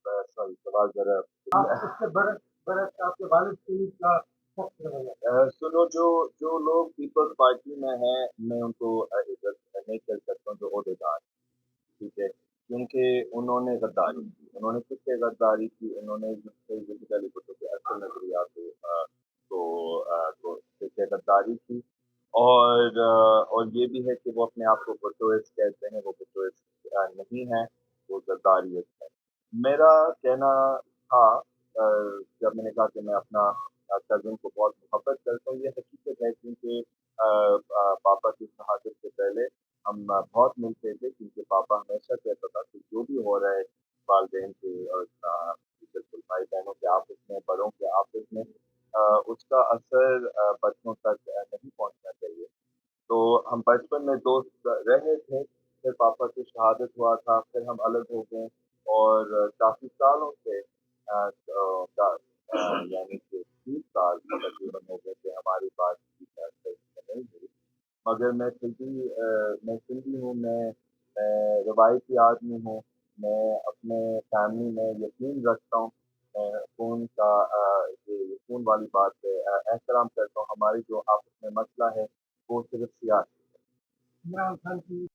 Sorry सवाल ज़रा आप उससे बरस बरस आपके वालिद के लिए क्या सख्त रवैया? सुनो जो जो लोग पीपल्स पार्टी में हैं, मैं उनको इज़्ज़त नहीं कर सकता हूँ जो ओहदेदार हैं, ठीक है? क्योंकि उन्होंने गद्दारी की, उन्होंने किससे गद्दारी की? उन्होंने जिससे ज़ुल्फ़िकार अली भुट्टो के असल नज़रियात को देखिए गद्दारी की और ये भी है कि वो अपने आप को भुट्टोइस्ट कहते हैं, वो भुट्टोइस्ट नहीं है, वो गद्दारियत है। मेरा कहना था जब मैंने कहा कि मैं अपना कज़िन को बहुत मोहब्बत करता हूँ, ये हकीकत है क्योंकि पापा की शहादत से पहले हम बहुत मिलते थे क्योंकि पापा हमेशा कहता था कि जो भी हो रहा है वालिदैन के और बिल्कुल भाई-बहनों के आपस में, बड़ों के आपस में उसका असर बच्चों तक नहीं पहुँचना चाहिए। तो हम बचपन में दोस्त रहे थे, फिर पापा की शहादत हुआ था, फिर हम अलग हो गए और काफ़ी सालों से यानी कि 30 साल तकरीबन हो गए थे हमारी बातचीत सही से नहीं हुई। मगर मैं सिंधी हूँ, मैं रवायती आदमी हूँ, मैं अपने फैमिली में यकीन रखता हूँ। मैं खून का ये खून वाली बात पे एहतराम करता हूँ, हमारी जो आपस में मसला है, वो सिर्फ़ सियासी इमरान खान की